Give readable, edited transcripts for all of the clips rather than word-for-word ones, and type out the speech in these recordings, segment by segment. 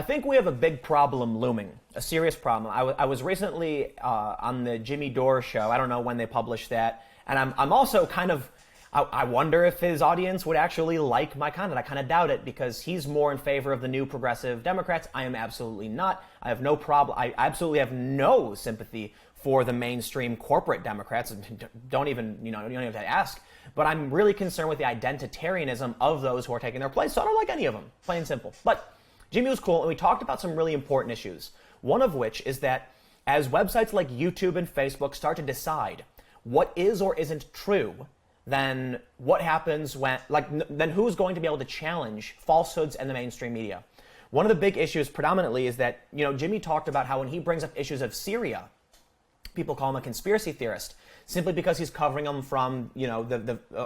I think we have a big problem looming, a serious problem. I was recently on the Jimmy Dore show. I don't know when they published that. And I'm also kind of, I wonder if his audience would actually like my content. I kind of doubt it because he's more in favor of the new progressive Democrats. I am absolutely not. I have no problem. I absolutely have no sympathy for the mainstream corporate Democrats. Don't even, you don't even have to ask. But I'm really concerned with the identitarianism of those who are taking their place. So I don't like any of them, plain and simple. But Jimmy was cool, and we talked about some really important issues. One of which is that as websites like YouTube and Facebook start to decide what is or isn't true, then what happens then who's going to be able to challenge falsehoods in the mainstream media? One of the big issues predominantly is that, Jimmy talked about how when he brings up issues of Syria, people call him a conspiracy theorist simply because he's covering them from,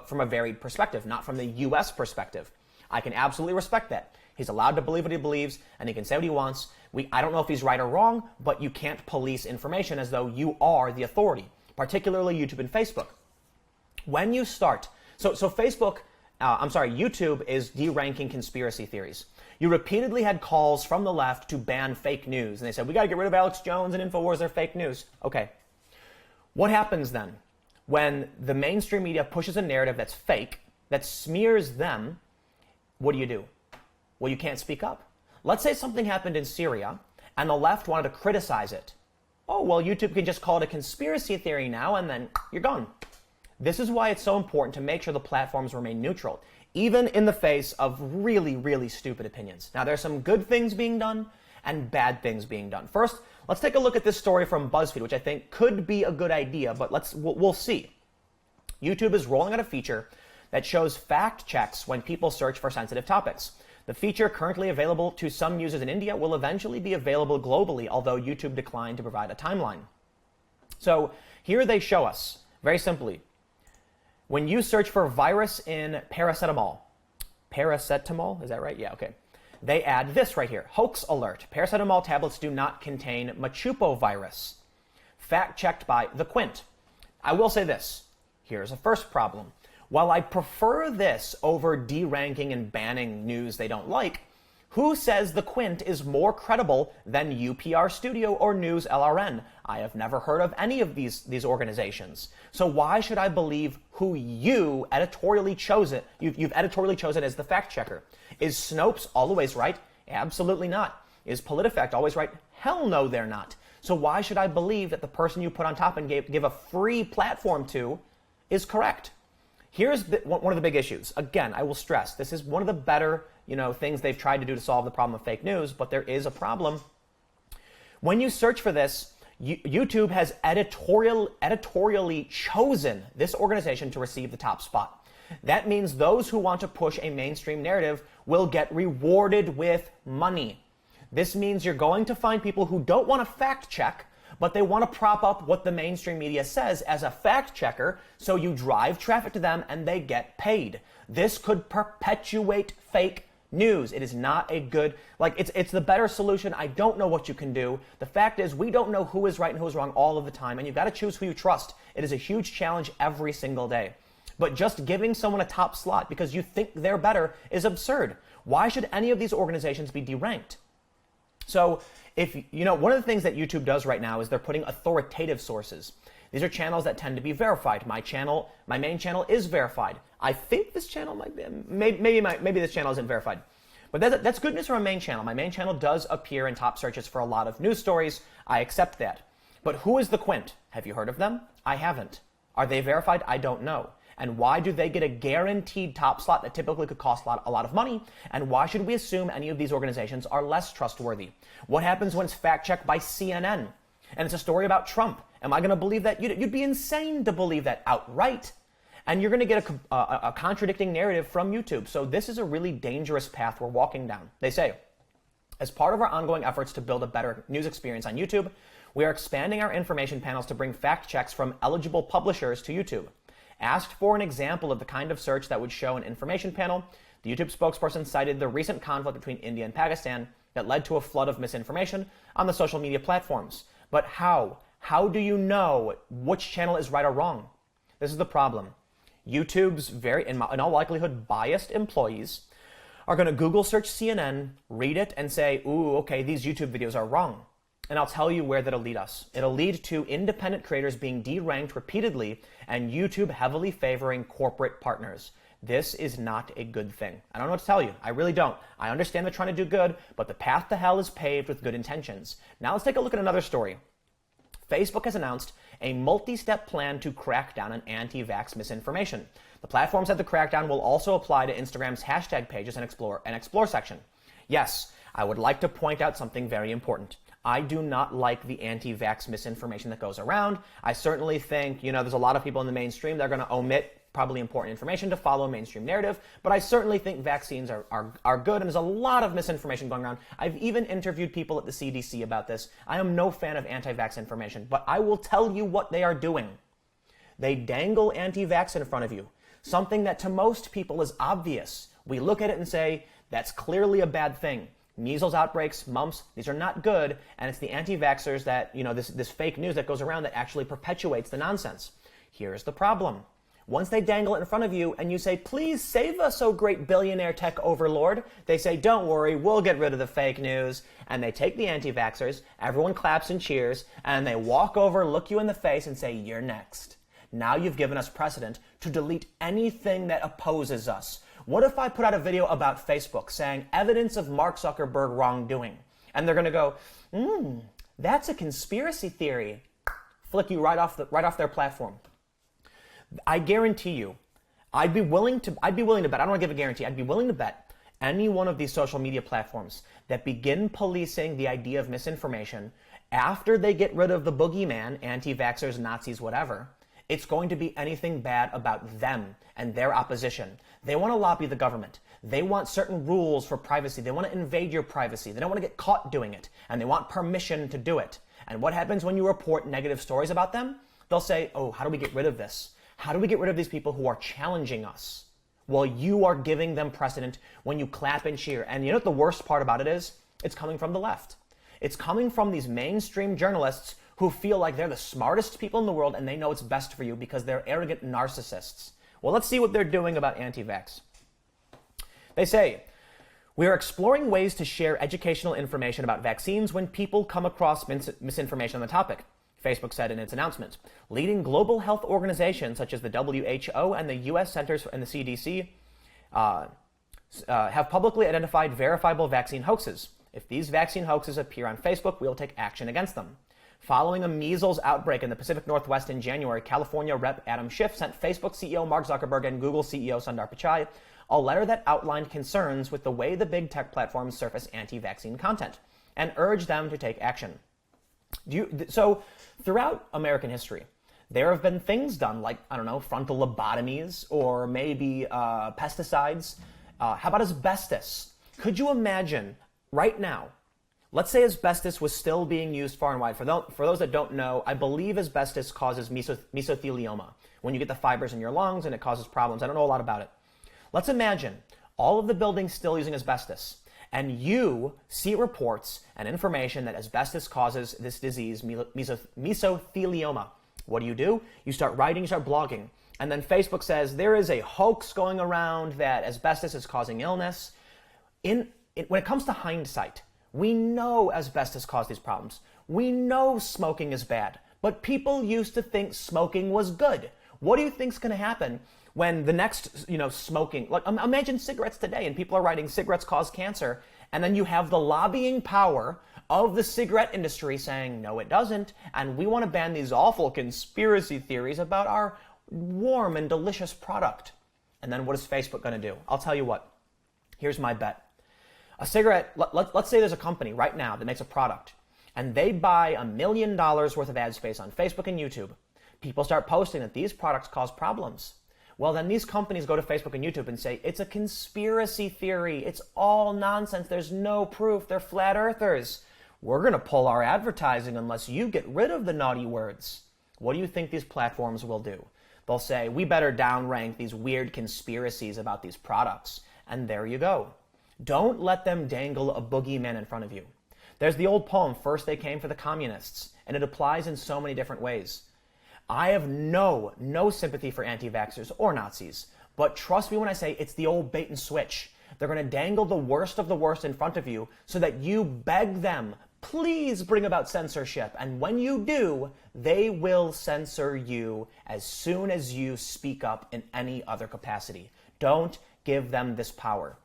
from a varied perspective, not from the U.S. perspective. I can absolutely respect that. He's allowed to believe what he believes, and he can say what he wants. I don't know if he's right or wrong, but you can't police information as though you are the authority, particularly YouTube and Facebook. When you start, YouTube is deranking conspiracy theories. You repeatedly had calls from the left to ban fake news, and they said, we got to get rid of Alex Jones and InfoWars, they're fake news. Okay. What happens then when the mainstream media pushes a narrative that's fake, that smears them? What do? Well, you can't speak up. Let's say something happened in Syria and the left wanted to criticize it. Oh, well, YouTube can just call it a conspiracy theory now and then you're gone. This is why it's so important to make sure the platforms remain neutral, even in the face of really, really stupid opinions. Now, there's some good things being done and bad things being done. First, let's take a look at this story from BuzzFeed, which I think could be a good idea, but we'll see. YouTube is rolling out a feature that shows fact checks when people search for sensitive topics. The feature, currently available to some users in India, will eventually be available globally, although YouTube declined to provide a timeline. So here they show us, very simply, when you search for virus in paracetamol, is that right? Yeah, okay. They add this right here, hoax alert. Paracetamol tablets do not contain machupo-virus. Fact checked by The Quint. I will say this, here's a first problem. While I prefer this over deranking and banning news they don't like, who says The Quint is more credible than UPR Studio or News LRN? I have never heard of any of these organizations. So why should I believe who you editorially chose you've editorially chosen as the fact checker? Is Snopes always right? Absolutely not. Is PolitiFact always right? Hell no, they're not. So why should I believe that the person you put on top and give a free platform to is correct? Here's one of the big issues. Again, I will stress, this is one of the better things they've tried to do to solve the problem of fake news, but there is a problem. When you search for this, YouTube has editorially chosen this organization to receive the top spot. That means those who want to push a mainstream narrative will get rewarded with money. This means you're going to find people who don't want to fact check, but they want to prop up what the mainstream media says as a fact checker, so you drive traffic to them and they get paid. This could perpetuate fake news. It is not a good, it's the better solution. I don't know what you can do. The fact is, we don't know who is right and who is wrong all of the time, and you've got to choose who you trust. It is a huge challenge every single day. But just giving someone a top slot because you think they're better is absurd. Why should any of these organizations be deranked? So, one of the things that YouTube does right now is they're putting authoritative sources. These are channels that tend to be verified. My main channel is verified. I think this channel might be, maybe this channel isn't verified. But that's good news for my main channel. My main channel does appear in top searches for a lot of news stories. I accept that. But who is The Quint? Have you heard of them? I haven't. Are they verified? I don't know. And why do they get a guaranteed top slot that typically could cost a lot of money? And why should we assume any of these organizations are less trustworthy? What happens when it's fact-checked by CNN? And it's a story about Trump. Am I going to believe that? You'd be insane to believe that outright. And you're going to get a contradicting narrative from YouTube. So this is a really dangerous path we're walking down. They say, as part of our ongoing efforts to build a better news experience on YouTube, we are expanding our information panels to bring fact checks from eligible publishers to YouTube. Asked for an example of the kind of search that would show an information panel, the YouTube spokesperson cited the recent conflict between India and Pakistan that led to a flood of misinformation on the social media platforms. But how? How do you know which channel is right or wrong? This is the problem. YouTube's in all likelihood, biased employees are going to Google search CNN, read it, and say, ooh, okay, these YouTube videos are wrong. And I'll tell you where that'll lead us. It'll lead to independent creators being deranked repeatedly and YouTube heavily favoring corporate partners. This is not a good thing. I don't know what to tell you. I really don't. I understand they're trying to do good, but the path to hell is paved with good intentions. Now let's take a look at another story. Facebook has announced a multi-step plan to crack down on anti-vax misinformation. The platform said the crackdown will also apply to Instagram's hashtag pages and explore section. Yes, I would like to point out something very important. I do not like the anti-vax misinformation that goes around. I certainly think, there's a lot of people in the mainstream that are going to omit probably important information to follow a mainstream narrative, but I certainly think vaccines are good, and there's a lot of misinformation going around. I've even interviewed people at the CDC about this. I am no fan of anti-vax information, but I will tell you what they are doing. They dangle anti-vax in front of you, something that to most people is obvious. We look at it and say, that's clearly a bad thing. Measles outbreaks, mumps, these are not good, and it's the anti-vaxxers that, this fake news that goes around that actually perpetuates the nonsense. Here's the problem. Once they dangle it in front of you and you say, please save us, oh great billionaire tech overlord, they say, don't worry, we'll get rid of the fake news. And they take the anti-vaxxers, everyone claps and cheers, and they walk over, look you in the face, and say, you're next. Now you've given us precedent to delete anything that opposes us. What if I put out a video about Facebook saying evidence of Mark Zuckerberg wrongdoing? And they're going to go, that's a conspiracy theory. Flick you right off their platform. I guarantee you, I'd be willing to bet, I don't want to give a guarantee, I'd be willing to bet any one of these social media platforms that begin policing the idea of misinformation after they get rid of the boogeyman, anti-vaxxers, Nazis, whatever, it's going to be anything bad about them and their opposition. They want to lobby the government. They want certain rules for privacy. They want to invade your privacy. They don't want to get caught doing it, and they want permission to do it. And what happens when you report negative stories about them? They'll say, oh, how do we get rid of this? How do we get rid of these people who are challenging us? Well, you are giving them precedent when you clap and cheer. And you know what the worst part about it is? It's coming from the left. It's coming from these mainstream journalists who feel like they're the smartest people in the world and they know what's best for you because they're arrogant narcissists. Well, let's see what they're doing about anti-vax. They say, we are exploring ways to share educational information about vaccines when people come across misinformation on the topic, Facebook said in its announcement. Leading global health organizations such as the WHO and the U.S. Centers and the CDC have publicly identified verifiable vaccine hoaxes. If these vaccine hoaxes appear on Facebook, we will take action against them. Following a measles outbreak in the Pacific Northwest in January, California Rep. Adam Schiff sent Facebook CEO Mark Zuckerberg and Google CEO Sundar Pichai a letter that outlined concerns with the way the big tech platforms surface anti-vaccine content and urged them to take action. So throughout American history, there have been things done like, frontal lobotomies or maybe pesticides. How about asbestos? Could you imagine right now, let's say asbestos was still being used far and wide. For those that don't know, I believe asbestos causes mesothelioma, when you get the fibers in your lungs and it causes problems. I don't know a lot about it. Let's imagine all of the buildings still using asbestos, and you see reports and information that asbestos causes this disease, mesothelioma. What do? You start writing, you start blogging, and then Facebook says there is a hoax going around that asbestos is causing illness. When it comes to hindsight, we know asbestos caused these problems. We know smoking is bad, but people used to think smoking was good. What do you think's going to happen when the next, smoking, like imagine cigarettes today and people are writing cigarettes cause cancer, and then you have the lobbying power of the cigarette industry saying, no, it doesn't, and we want to ban these awful conspiracy theories about our warm and delicious product. And then what is Facebook going to do? I'll tell you what. Here's my bet. A cigarette, let's say there's a company right now that makes a product, and they buy $1 million worth of ad space on Facebook and YouTube. People start posting that these products cause problems. Well, then these companies go to Facebook and YouTube and say, it's a conspiracy theory. It's all nonsense. There's no proof. They're flat earthers. We're going to pull our advertising unless you get rid of the naughty words. What do you think these platforms will do? They'll say, we better downrank these weird conspiracies about these products. And there you go. Don't let them dangle a boogeyman in front of you. There's the old poem, First They Came for the Communists, and it applies in so many different ways. I have no sympathy for anti-vaxxers or Nazis, but trust me when I say it's the old bait and switch. They're going to dangle the worst of the worst in front of you so that you beg them, please bring about censorship. And when you do, they will censor you as soon as you speak up in any other capacity. Don't give them this power.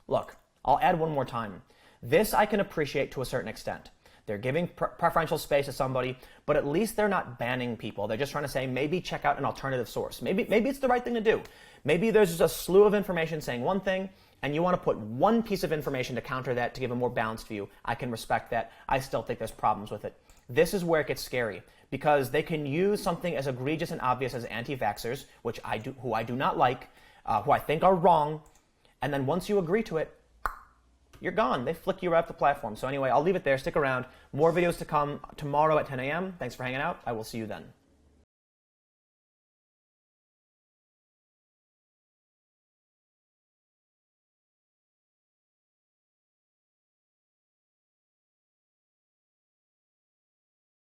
Look, I'll add one more time. This I can appreciate to a certain extent. They're giving preferential space to somebody, but at least they're not banning people. They're just trying to say, maybe check out an alternative source. Maybe it's the right thing to do. Maybe there's just a slew of information saying one thing, and you want to put one piece of information to counter that to give a more balanced view. I can respect that. I still think there's problems with it. This is where it gets scary, because they can use something as egregious and obvious as anti-vaxxers, who I do not like, who I think are wrong, and then once you agree to it, you're gone. They flick you right off the platform. So anyway, I'll leave it there. Stick around. More videos to come tomorrow at 10 a.m. Thanks for hanging out. I will see you then.